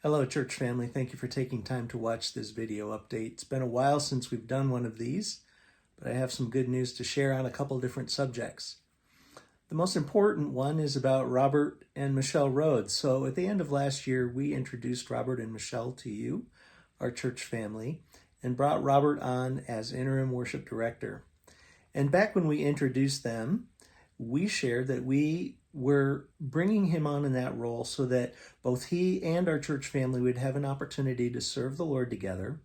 Hello, church family. Thank you for taking time to watch this video update. It's been a while since we've done one of these, but I have some good news to share on a couple different subjects. The most important one is about Robert and Michelle Rhodes. So at the end of last year, we introduced Robert and Michelle to you, our church family, and brought Robert on as interim worship director. And back when we introduced them, we shared that we were bringing him on in that role so that both he and our church family would have an opportunity to serve the Lord together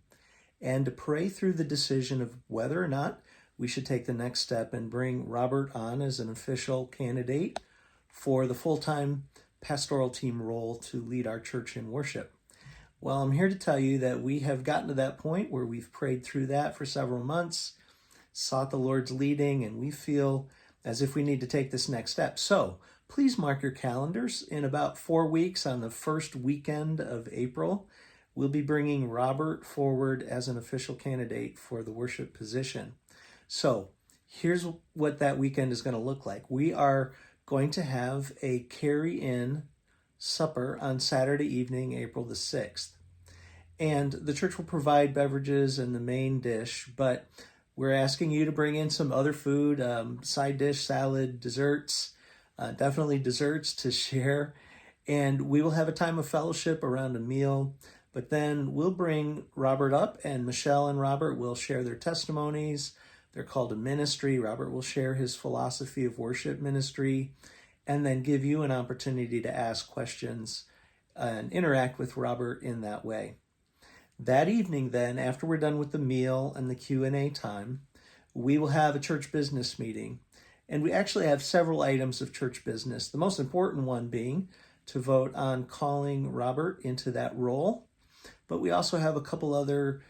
and to pray through the decision of whether or not we should take the next step and bring Robert on as an official candidate for the full-time pastoral team role to lead our church in worship. Well, I'm here to tell you that we have gotten to that point where we've prayed through that for several months, sought the Lord's leading, and we feel as if we need to take this next step. So please mark your calendars. In about 4 weeks, on the first weekend of April, we'll be bringing Robert forward as an official candidate for the worship position. So here's what that weekend is going to look like. We are going to have a carry-in supper on Saturday evening, April the 6th. And the church will provide beverages and the main dish, but we're asking you to bring in some other food, side dish, salad, desserts, definitely desserts to share. And we will have a time of fellowship around a meal. But then we'll bring Robert up, and Michelle and Robert will share their testimonies. They're called a ministry. Robert will share his philosophy of worship ministry and then give you an opportunity to ask questions and interact with Robert in that way. That evening then, after we're done with the meal and the Q&A time, we will have a church business meeting. And we actually have several items of church business, the most important one being to vote on calling Robert into that role. But we also have a couple other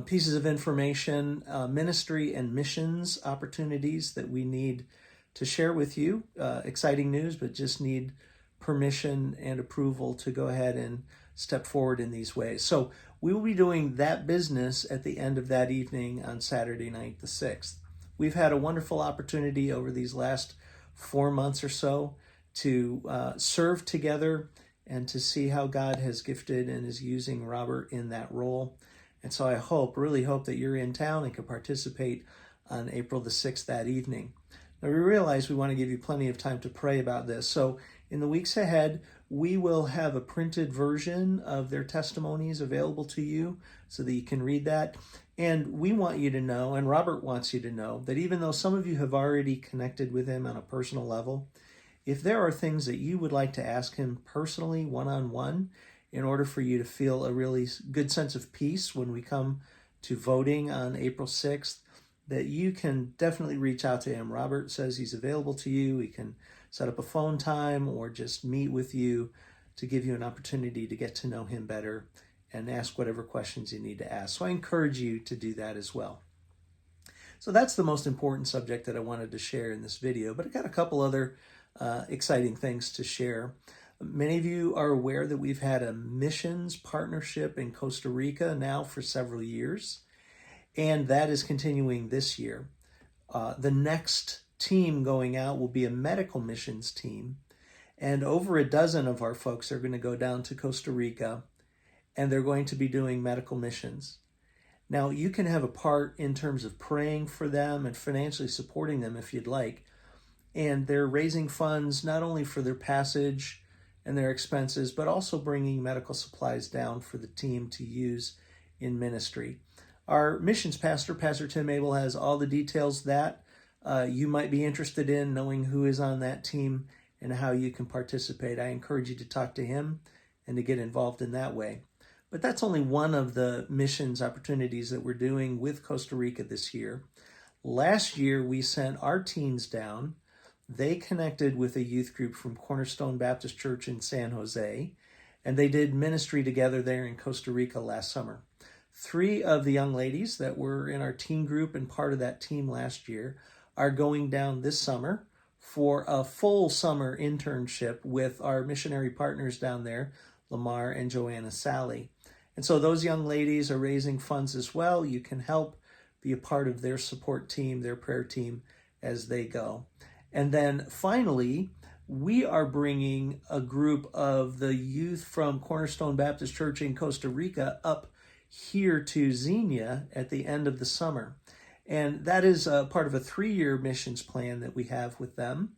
pieces of information, ministry and missions opportunities that we need to share with you. Exciting news, but just need permission and approval to go ahead and step forward in these ways. So we will be doing that business at the end of that evening on Saturday night, the 6th. We've had a wonderful opportunity over these last 4 months or so to serve together and to see how God has gifted and is using Robert in that role. And so I really hope that you're in town and can participate on April the 6th that evening. Now we realize we want to give you plenty of time to pray about this. So in the weeks ahead, we will have a printed version of their testimonies available to you so that you can read that. And we want you to know, and Robert wants you to know, that even though some of you have already connected with him on a personal level, if there are things that you would like to ask him personally, one-on-one, in order for you to feel a really good sense of peace when we come to voting on April 6th, that you can definitely reach out to him. Robert says he's available to you. He can set up a phone time or just meet with you to give you an opportunity to get to know him better and ask whatever questions you need to ask. So I encourage you to do that as well. So that's the most important subject that I wanted to share in this video, but I got a couple other exciting things to share. Many of you are aware that we've had a missions partnership in Costa Rica now for several years, and that is continuing this year. The next team going out will be a medical missions team, and over a dozen of our folks are going to go down to Costa Rica, and they're going to be doing medical missions. Now, you can have a part in terms of praying for them and financially supporting them if you'd like, and they're raising funds not only for their passage and their expenses, but also bringing medical supplies down for the team to use in ministry. Our missions pastor, Pastor Tim Abel, has all the details that you might be interested in, knowing who is on that team and how you can participate. I encourage you to talk to him and to get involved in that way. But that's only one of the missions opportunities that we're doing with Costa Rica this year. Last year, we sent our teens down. They connected with a youth group from Cornerstone Baptist Church in San Jose, and they did ministry together there in Costa Rica last summer. 3 of the young ladies that were in our teen group and part of that team last year are going down this summer for a full summer internship with our missionary partners down there, Lamar and Joanna Sally. And so those young ladies are raising funds as well. You can help be a part of their support team, their prayer team as they go. And then finally, we are bringing a group of the youth from Cornerstone Baptist Church in Costa Rica up here to Xenia at the end of the summer. And that is part of a 3-year missions plan that we have with them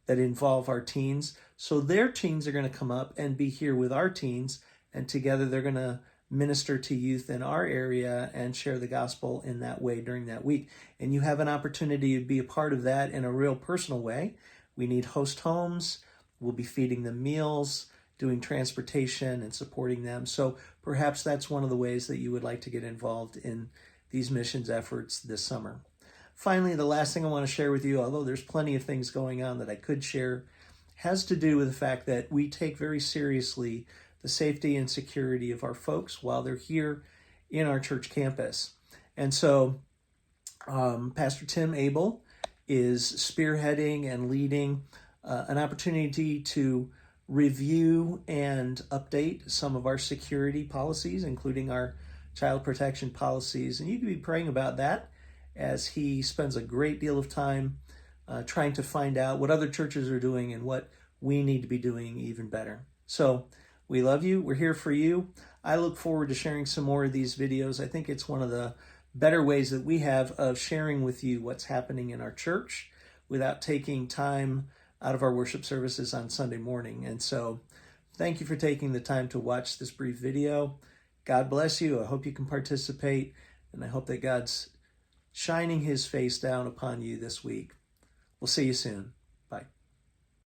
that involve our teens. So their teens are going to come up and be here with our teens, and together they're going to minister to youth in our area and share the gospel in that way during that week. And you have an opportunity to be a part of that in a real personal way. We need host homes. We'll be feeding them meals, doing transportation and supporting them. So perhaps that's one of the ways that you would like to get involved in these missions efforts this summer. Finally, the last thing I want to share with you, although there's plenty of things going on that I could share, has to do with the fact that we take very seriously the safety and security of our folks while they're here in our church campus. And so Pastor Tim Abel is spearheading and leading an opportunity to review and update some of our security policies, including our child protection policies. And you can be praying about that as he spends a great deal of time trying to find out what other churches are doing and what we need to be doing even better. So we love you. We're here for you. I look forward to sharing some more of these videos. I think it's one of the better ways that we have of sharing with you what's happening in our church without taking time out of our worship services on Sunday morning. And so thank you for taking the time to watch this brief video. God bless you. I hope you can participate, and I hope that God's shining his face down upon you this week. We'll see you soon.